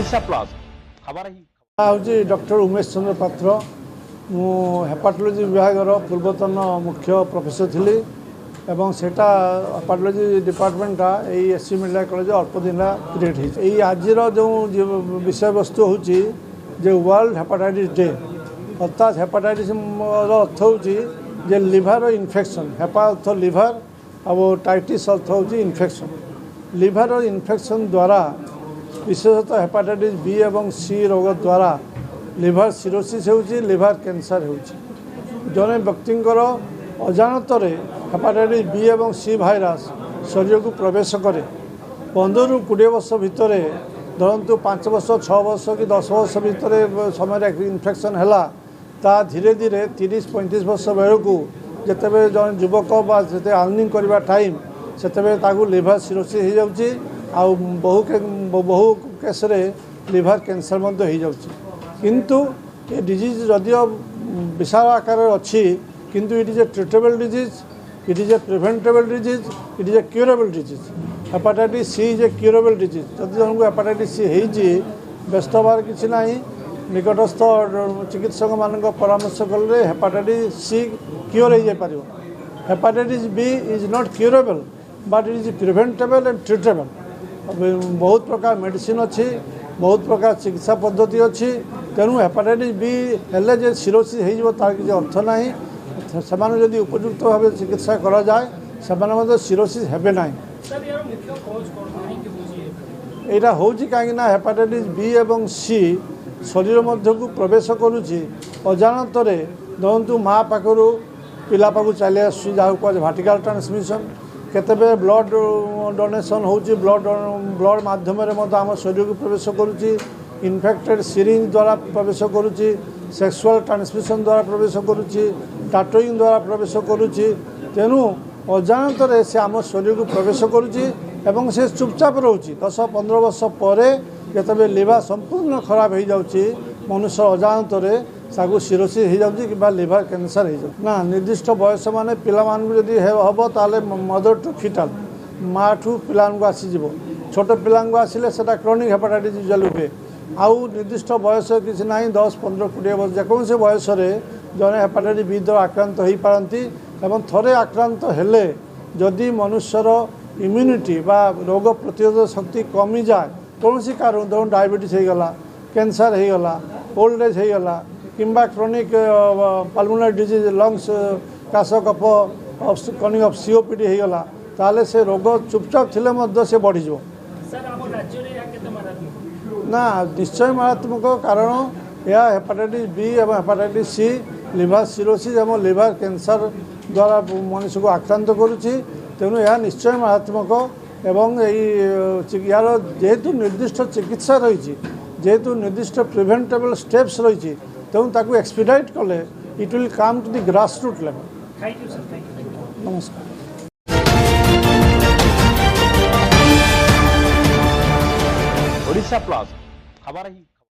Odisha plus खबर हूँ doctor Umesh Chandra पात्र मु हेपाटोलोजी विभाग पूर्वतन मुख्य प्रोफेसर थी एवं सेटा हेपाटोलोजी डिपार्टमेंटा यही एससी मेडिकल कॉलेज अल्प दिन क्रिएट होती आज जो विषय वस्तु हूँ वर्ल्ड हेपाटाइटिस डे अर्थात हेपाटाइटिस अर्थ हूँ लिवर इन्फेक्शन हेपा अर्थ लिवर और टाइटिस अर्थ हूँ इन्फेक्शन लिवर इन्फेक्शन द्वारा विशेषतः हेपाटाइटिस बी और सी रोग द्वारा लिवर सिरोसिस होउची लिवर कैंसर होउची जने व्यक्तिंकर अजाणतरे हेपाटाइटिस बी और सी भाइरस शरीर को प्रवेश करे 15 ରୁ 20 वर्ष भितर धरतु 5 वर्ष 6 वर्ष कि 10 वर्ष भितर समय इन्फेक्शन है ता धीरे धीरे 30-35 वर्ष बेलू जिते जन युवक जिते अर्निंग करवा टाइम से लिवर सिरोसिस हो जाउची आ बहु केस लिवर कैंसर हो जाउची किंतु ये डिजीज जदियो विशाल आकार अच्छी किंतु it is a treatable disease it is a preventable disease it is a curable disease hepatitis C is a curable disease जदि जन को हेपाटाइटिस सी होती व्यस्त हबार किसी ना निकटस्थ चिकित्सक मान परामर्श कले हेपाटाइटिस सी क्योर हो hepatitis B is not curable but it is preventable and treatable बहुत प्रकार मेडिसिन अच्छी बहुत प्रकार चिकित्सा पद्धति अच्छी तेणु हेपाटाइटिस बी हेले जे सिरोसिस हो तार किसी अर्थ ना से जदि उपयुक्त भाव चिकित्सा करा जाए से सिरोसिस हेबे ना यहाँ हूँ कहीं हेपाटाइटिस बी और सी शरीर मध्य को प्रवेश करुच्ची अजाणतरे धरतु माँ पाखु पिला पाखु चली आसूँ जहाँ कह भार्टिकल ट्रांसमिशन केते ब्लड डोनेशन होची ब्लड माध्यम आम शरीर को प्रवेश करुच्ची इन्फेक्टेड सिरिंज द्वारा प्रवेश करुच्ची सेक्सुअल ट्रांसमिशन द्वारा प्रवेश करुच्ची टाटोइंग द्वारा प्रवेश करुच्ची तेणु अजाणतरे से आम शरीर को प्रवेश करुच्ची एवं से चुपचाप रोची 10-15 वर्ष पर जिते लिवर संपूर्ण खराब हो जाऊँगी मनुष्य अजाणतरे सागु सिरोसिस हो जाऊँगी कि लिवर कैंसर हो ना निर्दिष्ट बयस माने पिला मानकु जदि हम ताले मदर टू फिटाल माँ ठू पिला आसीज छोट पिला आसिले सेटा क्रोनिक हेपाटाइटिस यूजुअली हुए आउ निर्दिष्ट बयस किसी ना 10-15-20 वर्ष जेकोसी बयस जने हेपाटाइटिस बी द्वारा आक्रांत हो पारती एवं थरे आक्रांत हेले जदि मनुष्यर इम्यूनिटी बा रोग प्रतिरोधक शक्ति कमी जाए कौन सी कारण धर डायबिटीज होगला कैंसर होगला ओल्ड एज होगला किंबा क्रोनिक पाल्मोनरी डिजीज लंग्स काश कफ कनिक ऑफ सीओपीडी होगला ताले से रोग चुपचाप थिले मध्य से बढ़ी ना निश्चय मारात्मक कारण यह हेपाटाइटिस बी और हेपाटाइटिस सी लिवर सिरोसिस और लिवर कैंसर द्वारा मनुष्य को आक्रांत करुच्ची तेणु यह निश्चय मारात्मक एवं यार जेहेतु निर्दिष्ट चिकित्सा रही जेहेतु निर्दिष्ट प्रिवेंटेबल स्टेप्स रही तेणु ताकू एक्सपीडाइट कले it will come to the grass root level. Thank you sir नमस्कार। ओडिशा प्लस खबर ही